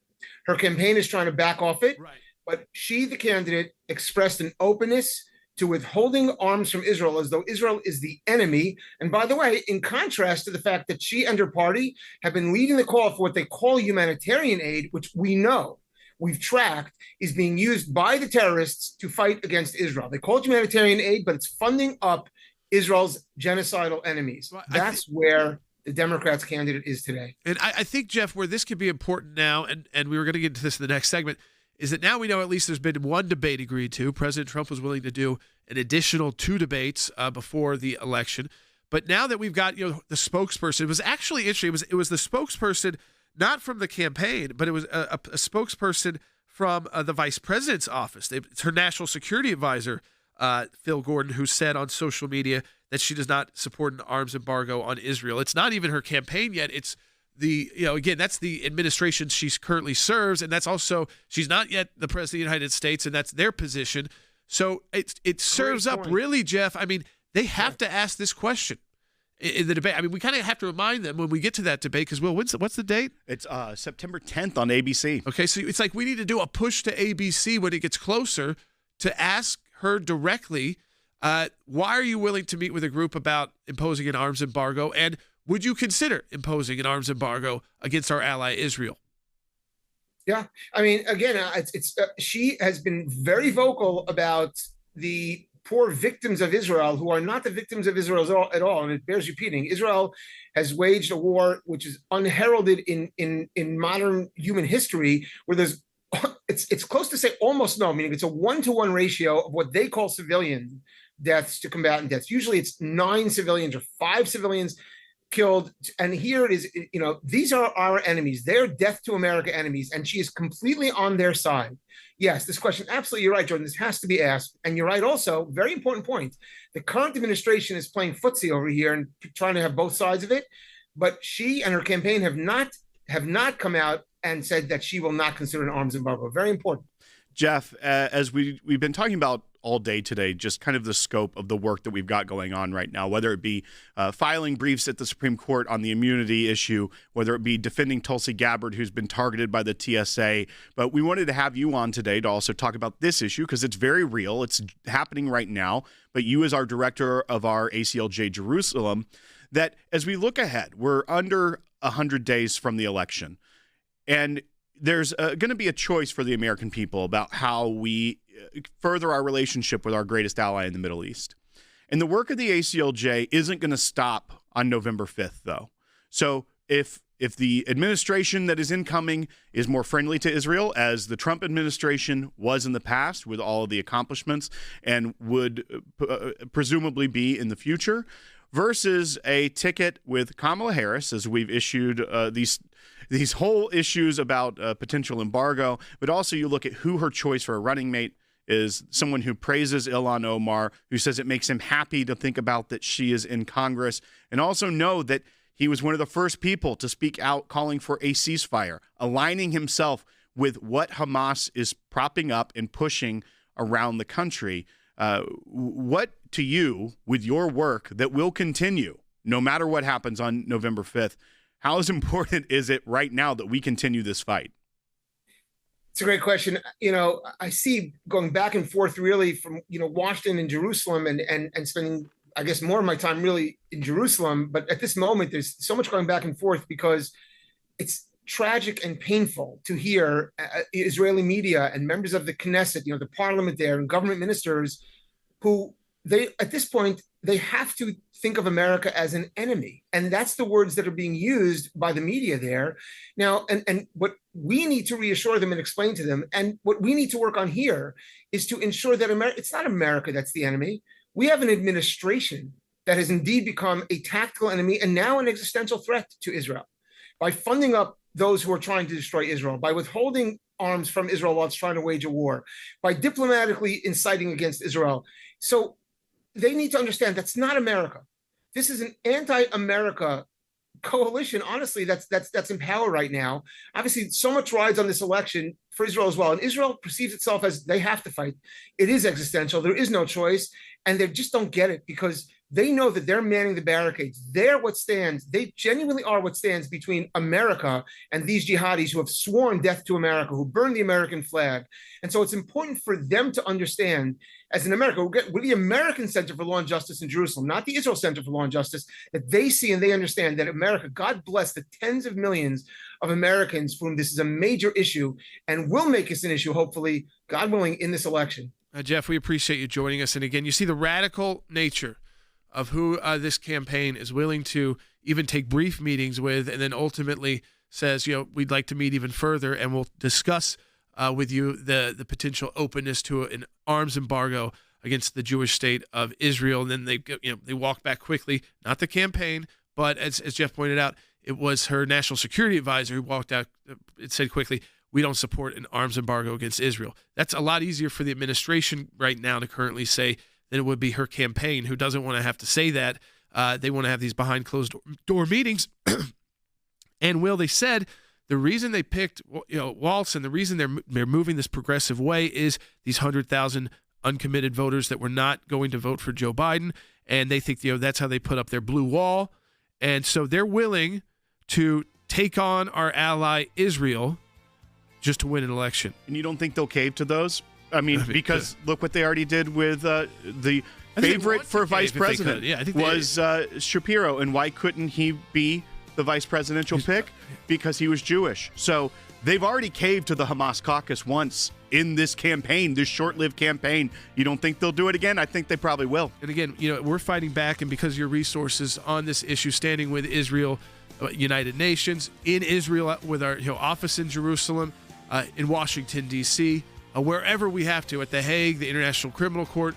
Her campaign is trying to back off it. Right. But she, the candidate, expressed an openness to withholding arms from Israel as though Israel is the enemy. And by the way, in contrast to the fact that she and her party have been leading the call for what they call humanitarian aid, which we know, we've tracked, is being used by the terrorists to fight against Israel. They call it humanitarian aid, but it's funding up Israel's genocidal enemies. Well, that's where the Democrats' candidate is today. And I think, Jeff, where this could be important now, and we were going to get into this in the next segment, is that now we know at least there's been one debate agreed to. President Trump was willing to do an additional 2 debates before the election. But now that we've got the spokesperson, it was actually interesting. It was the spokesperson, not from the campaign, but it was a spokesperson from the vice president's office. It's her national security advisor, Phil Gordon, who said on social media that she does not support an arms embargo on Israel. It's not even her campaign yet. It's again, that's the administration she currently serves, and that's also, she's not yet the president of the United States, and that's their position. So it serves up really, Jeff. I mean, they have to ask this question in the debate. I mean, we kind of have to remind them when we get to that debate, because, Will, what's the date? It's September 10th on ABC. Okay, so it's like we need to do a push to ABC when it gets closer to ask her directly, why are you willing to meet with a group about imposing an arms embargo, and would you consider imposing an arms embargo against our ally Israel? Yeah, I mean, again, she has been very vocal about the poor victims of Israel who are not the victims of Israel at all, and it bears repeating. Israel has waged a war which is unheralded in modern human history, where there's it's close to say almost no, meaning it's a 1-to-1 ratio of what they call civilian deaths to combatant deaths. Usually it's 9 civilians or 5 civilians killed, and here it is, these are our enemies. They're death to America enemies, and she is completely on their side. Yes, this question, absolutely, you're right, Jordan, this has to be asked. And you're right also, very important point, the current administration is playing footsie over here and trying to have both sides of it, but she and her campaign have not come out and said that she will not consider an arms embargo. Very important. Jeff, as we've been talking about all day today, just kind of the scope of the work that we've got going on right now, whether it be filing briefs at the Supreme Court on the immunity issue, whether it be defending Tulsi Gabbard, who's been targeted by the TSA. But we wanted to have you on today to also talk about this issue because it's very real. It's happening right now. But you, as our director of our ACLJ Jerusalem, that as we look ahead, we're under 100 days from the election. And there's going to be a choice for the American people about how we further our relationship with our greatest ally in the Middle East. And the work of the ACLJ isn't going to stop on November 5th, though. So if the administration that is incoming is more friendly to Israel, as the Trump administration was in the past with all of the accomplishments and would presumably be in the future, versus a ticket with Kamala Harris, as we've issued these whole issues about potential embargo, but also you look at who her choice for a running mate is, someone who praises Ilhan Omar, who says it makes him happy to think about that she is in Congress, and also know that he was one of the first people to speak out calling for a ceasefire, aligning himself with what Hamas is propping up and pushing around the country. What to you, with your work that will continue no matter what happens on November 5th, how important is it right now that we continue this fight? It's a great question. I see going back and forth really from, Washington and Jerusalem and spending I guess, more of my time really in Jerusalem. But at this moment, there's so much going back and forth because it's tragic and painful to hear Israeli media and members of the Knesset, the parliament there, and government ministers who at this point, they have to think of America as an enemy. And that's the words that are being used by the media there. Now, and what we need to reassure them and explain to them, and what we need to work on here is to ensure that it's not America that's the enemy. We have an administration that has indeed become a tactical enemy and now an existential threat to Israel by funding up those who are trying to destroy Israel, by withholding arms from Israel while it's trying to wage a war, by diplomatically inciting against Israel. So they need to understand that's not America. This is an anti-America coalition, honestly, that's in power right now. Obviously, so much rides on this election for Israel as well. And Israel perceives itself as they have to fight. It is existential. There is no choice. And they just don't get it because they know that they're manning the barricades. They're what stands. They genuinely are what stands between America and these jihadis who have sworn death to America, who burned the American flag. And so it's important for them to understand, as in America, we're the American Center for Law and Justice in Jerusalem, not the Israel Center for Law and Justice, that they see and they understand that America, God bless the tens of millions of Americans for whom this is a major issue and will make this an issue, hopefully, God willing, in this election. Jeff, we appreciate you joining us. And again, you see the radical nature of who this campaign is willing to even take brief meetings with, and then ultimately says, we'd like to meet even further, and we'll discuss with you the potential openness to an arms embargo against the Jewish state of Israel. And then they walk back quickly, not the campaign, but as Jeff pointed out, it was her national security advisor who walked out and said quickly, we don't support an arms embargo against Israel. That's a lot easier for the administration right now to currently say than it would be her campaign, who doesn't want to have to say that. They want to have these behind closed door meetings. And Will, they said the reason they picked Waltz and the reason they're moving this progressive way is these 100,000 uncommitted voters that were not going to vote for Joe Biden, and they think that's how they put up their blue wall. And so they're willing to take on our ally Israel just to win an election. And you don't think they'll cave to those? I mean, because look what they already did with the favorite for vice president was Shapiro. And why couldn't he be the vice presidential pick? Because he was Jewish. So they've already caved to the Hamas caucus once in this campaign, this short-lived campaign. You don't think they'll do it again? I think they probably will. And again, we're fighting back, and because of your resources on this issue, standing with Israel, United Nations, in Israel with our office in Jerusalem, in Washington, D.C., wherever we have to, at The Hague, the International Criminal Court,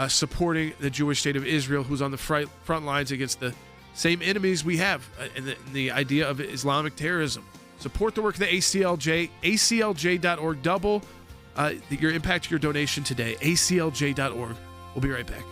supporting the Jewish state of Israel, who's on the front lines against the same enemies we have, and the idea of Islamic terrorism. Support the work of the ACLJ, aclj.org. Double your impact, your donation today, aclj.org. We'll be right back.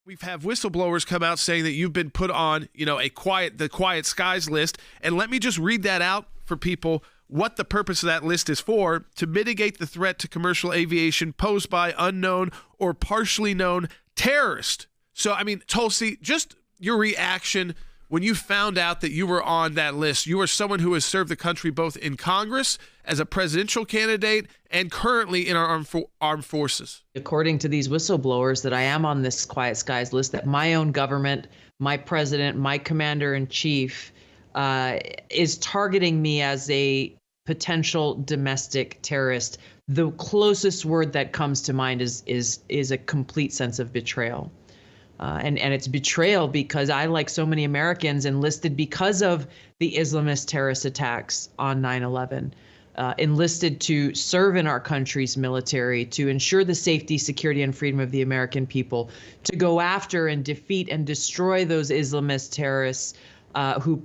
We've had whistleblowers come out saying that you've been put on, the quiet skies list. And let me just read that out for people, what the purpose of that list is for: to mitigate the threat to commercial aviation posed by unknown or partially known terrorists. So, Tulsi, just your reaction when you found out that you were on that list. You are someone who has served the country both in Congress as a presidential candidate and currently in our armed forces. According to these whistleblowers, that I am on this quiet skies list, that my own government, my president, my commander-in-chief is targeting me as a potential domestic terrorist. The closest word that comes to mind is a complete sense of betrayal. And it's betrayal because I, like so many Americans, enlisted because of the Islamist terrorist attacks on 9/11, enlisted to serve in our country's military, to ensure the safety, security, and freedom of the American people, to go after and defeat and destroy those Islamist terrorists who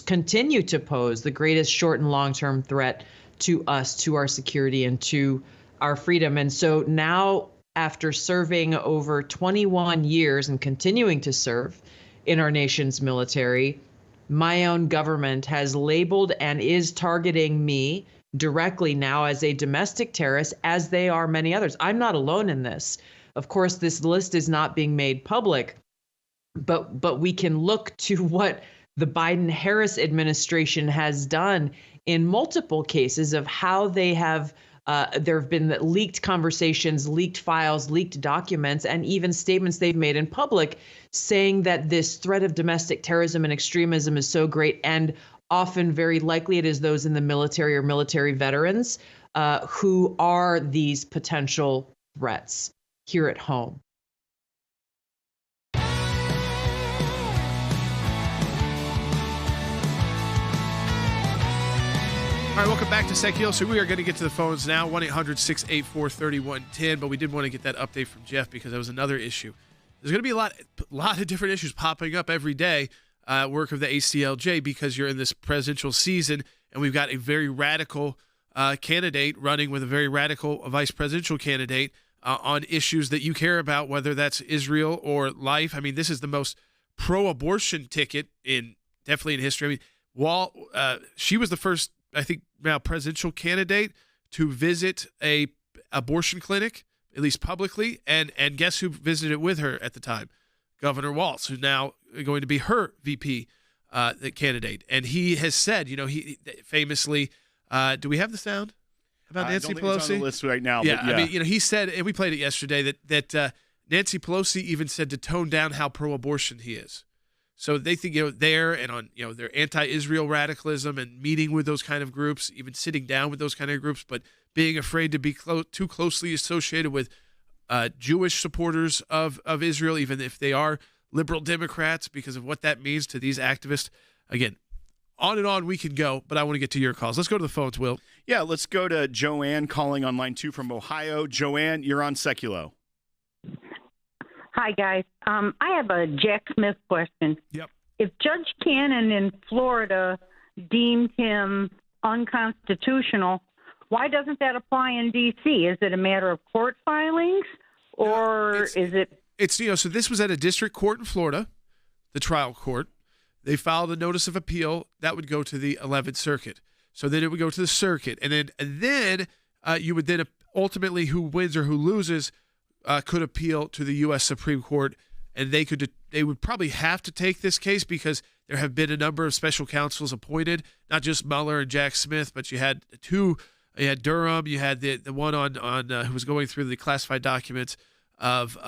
continue to pose the greatest short and long-term threat to us, to our security, and to our freedom. And so now, after serving over 21 years and continuing to serve in our nation's military, my own government has labeled and is targeting me directly now as a domestic terrorist, as they are many others. I'm not alone in this. Of course, this list is not being made public, but we can look to what the Biden-Harris administration has done in multiple cases of how they have There have been leaked conversations, leaked files, leaked documents, and even statements they've made in public saying that this threat of domestic terrorism and extremism is so great, and often very likely it is those in the military or military veterans who are these potential threats here at home. All right, welcome back to Sekiel. So we are going to get to the phones now, 1-800-684-3110, but we did want to get that update from Jeff because that was another issue. There's going to be a lot of different issues popping up every day, work of the ACLJ, because you're in this presidential season, and we've got a very radical candidate running with a very radical vice presidential candidate on issues that you care about, whether that's Israel or life. I mean, this is the most pro-abortion ticket definitely in history. I mean, she was the first, I think, now presidential candidate to visit a abortion clinic, at least publicly, and guess who visited with her at the time? Governor Walz, who's now going to be her VP the candidate. And he has said, he famously, do we have the sound about Nancy I don't think Pelosi? it's on the list right now. Yeah, but yeah. I mean, he said, and we played it yesterday, that Nancy Pelosi even said to tone down how pro-abortion he is. So they think, there and on, their anti-Israel radicalism and meeting with those kind of groups, even sitting down with those kind of groups, but being afraid to be too closely associated with Jewish supporters of Israel, even if they are liberal Democrats, because of what that means to these activists. Again, on and on we can go, but I want to get to your calls. Let's go to the phones, Will. Yeah, let's go to Joanne calling on line 2 from Ohio. Joanne, you're on Seculo. Hi, guys. I have a Jack Smith question. Yep. If Judge Cannon in Florida deemed him unconstitutional, why doesn't that apply in D.C.? Is it a matter of court filings, or is it? It's, so this was at a district court in Florida, the trial court. They filed a notice of appeal that would go to the 11th Circuit. So then it would go to the circuit, and then you would then ultimately, who wins or who loses could appeal to the U.S. Supreme Court, and they would probably have to take this case because there have been a number of special counsels appointed, not just Mueller and Jack Smith, but you had two. You had Durham. You had the one on who was going through the classified documents of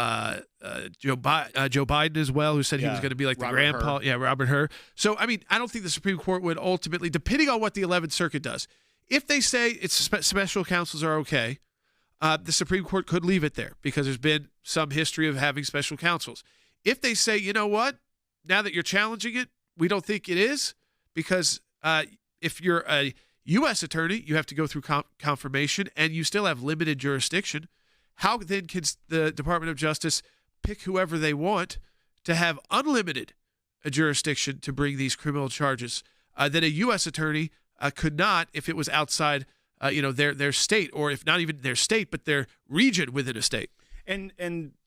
Joe Biden as well, who said he was going to be like the grandpa. Yeah, Robert Hur. So, I mean, I don't think the Supreme Court would ultimately, depending on what the 11th Circuit does, if they say it's special counsels are okay, the Supreme Court could leave it there because there's been some history of having special counsels. If they say, you know what, now that you're challenging it, we don't think it is, because if you're a U.S. attorney, you have to go through confirmation, and you still have limited jurisdiction. How then can the Department of Justice pick whoever they want to have unlimited jurisdiction to bring these criminal charges that a U.S. attorney could not if it was outside their state, or if not even their state, but their region within a state. And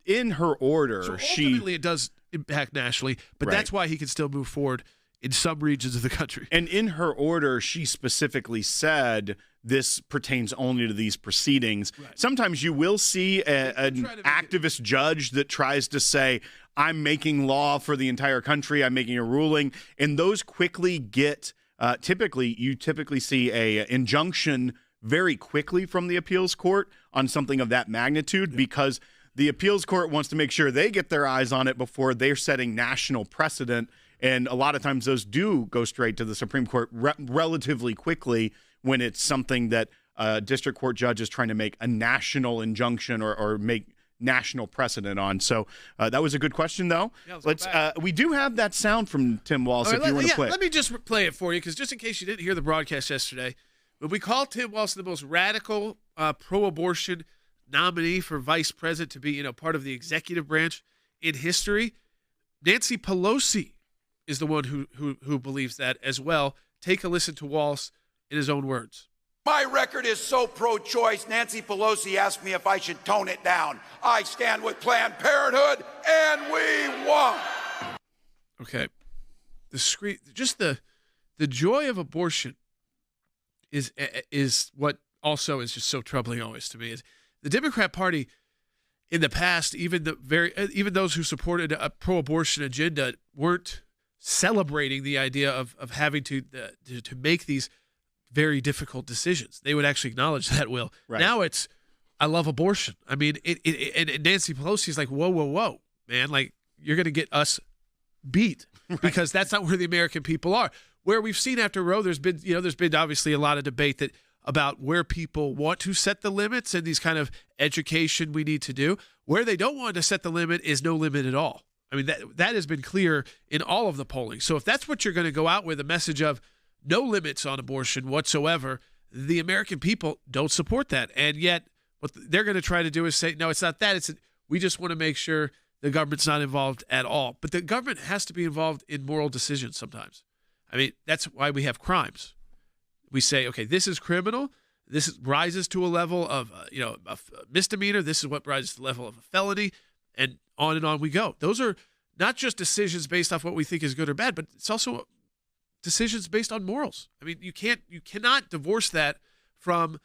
in her order, so ultimately it does impact nationally, but Right. that's why he can still move forward in some regions of the country. And in her order, she specifically said this pertains only to these proceedings. Right. Sometimes you will see an activist judge that tries to say, I'm making law for the entire country, I'm making a ruling, and those quickly get you typically see a injunction very quickly from the appeals court on something of that magnitude, because the appeals court wants to make sure they get their eyes on it before they're setting national precedent. And a lot of times those do go straight to the Supreme Court relatively quickly when it's something that a district court judge is trying to make a national injunction or make national precedent on. So that was a good question, though. Yeah, we do have that sound from Tim Walz if you want to play it. Let me just play it for you, because just in case you didn't hear the broadcast yesterday, when we called Tim Walz the most radical pro-abortion nominee for vice president to be, part of the executive branch in history, Nancy Pelosi is the one who believes that as well. Take a listen to Walz in his own words. My record is so pro-choice, Nancy Pelosi asked me if I should tone it down. I stand with Planned Parenthood, and we won. Okay. The joy of abortion is what also is just so troubling always to me. Is the Democrat Party in the past, even those who supported a pro-abortion agenda weren't celebrating the idea of having to make these very difficult decisions. They would actually acknowledge that, Will. Right. Now it's, I love abortion. I mean, and Nancy Pelosi's like, whoa, man, like, you're going to get us beat because that's not where the American people are. Where we've seen after Roe, there's been obviously a lot of debate about where people want to set the limits and these kind of education we need to do. Where they don't want to set the limit is no limit at all. I mean, that has been clear in all of the polling. So if that's what you're going to go out with, a message of no limits on abortion whatsoever, the American people don't support that. And yet what they're going to try to do is say, no, it's not that. We just want to make sure the government's not involved at all. But the government has to be involved in moral decisions sometimes. I mean, that's why we have crimes. We say, okay, this is criminal. This rises to a level of, a misdemeanor. This is what rises to the level of a felony, and on we go. Those are not just decisions based off what we think is good or bad, but it's also decisions based on morals. I mean, you cannot divorce that from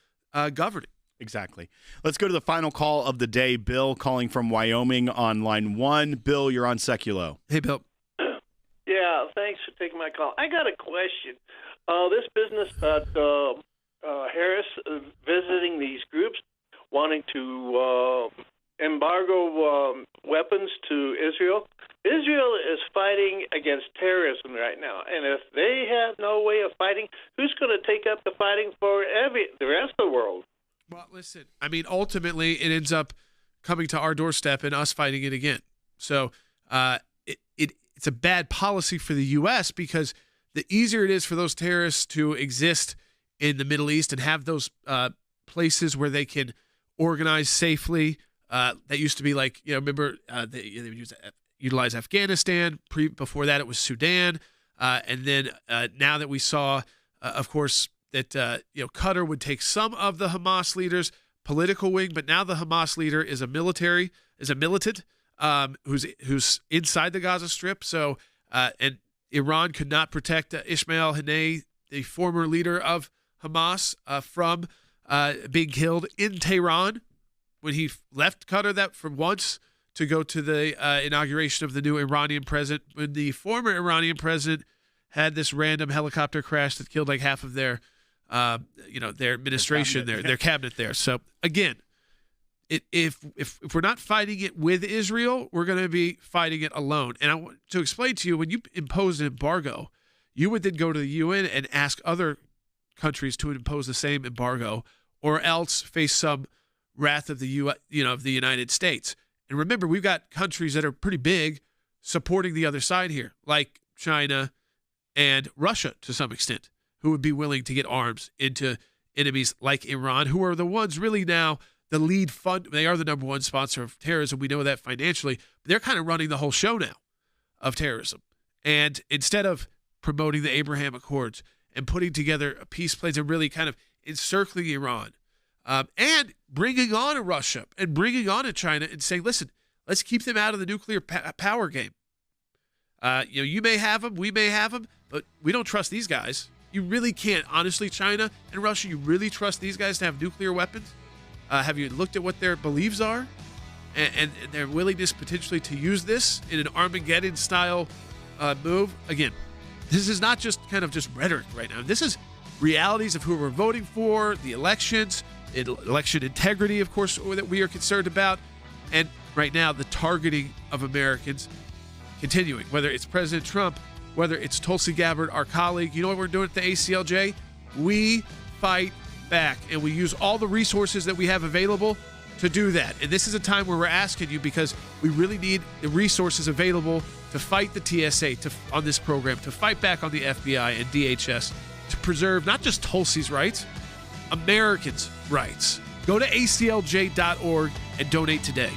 governing. Exactly. Let's go to the final call of the day. Bill calling from Wyoming on line 1. Bill, you're on Seculo. Hey, Bill. Yeah, thanks for taking my call. I got a question. This business about Harris visiting these groups, wanting to embargo weapons to Israel. Israel is fighting against terrorism right now, and if they have no way of fighting, who's going to take up the fighting for the rest of the world? Well, listen, I mean, ultimately, it ends up coming to our doorstep and us fighting it again. So it's a bad policy for the U.S. because the easier it is for those terrorists to exist in the Middle East and have those places where they can organize safely. That used to be like, remember they would utilize Afghanistan. Before that, it was Sudan. And then now that we saw, of course, that Qatar would take some of the Hamas leaders' political wing, but now the Hamas leader is a militant who's inside the Gaza Strip. So and Iran could not protect Ismail Haniyeh, the former leader of Hamas, from being killed in Tehran when he left Qatar for once to go to the inauguration of the new Iranian president. When the former Iranian president had this random helicopter crash that killed like half of their administration, their cabinet there. So again, if we're not fighting it with Israel, we're going to be fighting it alone. And I want to explain to you, when you impose an embargo, you would then go to the UN and ask other countries to impose the same embargo, or else face some wrath of the of the United States. And remember, we've got countries that are pretty big supporting the other side here, like China and Russia to some extent, who would be willing to get arms into enemies like Iran, who are the ones really now the lead fund. They are the number one sponsor of terrorism. We know that financially. But they're kind of running the whole show now of terrorism. And instead of promoting the Abraham Accords and putting together a peace plan and really kind of encircling Iran and bringing on a Russia and bringing on a China and saying, listen, let's keep them out of the nuclear power game. You may have them, we may have them, but we don't trust these guys. You really can't. Honestly, China and Russia, you really trust these guys to have nuclear weapons? Have you looked at what their beliefs are and their willingness potentially to use this in an Armageddon-style move? Again, this is not just kind of just rhetoric right now. This is realities of who we're voting for, the elections, election integrity, of course, that we are concerned about, and right now the targeting of Americans continuing, whether it's President Trump, whether it's Tulsi Gabbard, our colleague. You know what we're doing at the ACLJ? We fight back, and we use all the resources that we have available to do that. And this is a time where we're asking you, because we really need the resources available to fight the TSA on this program, to fight back on the FBI and DHS, to preserve not just Tulsi's rights, Americans' rights. Go to aclj.org and donate today.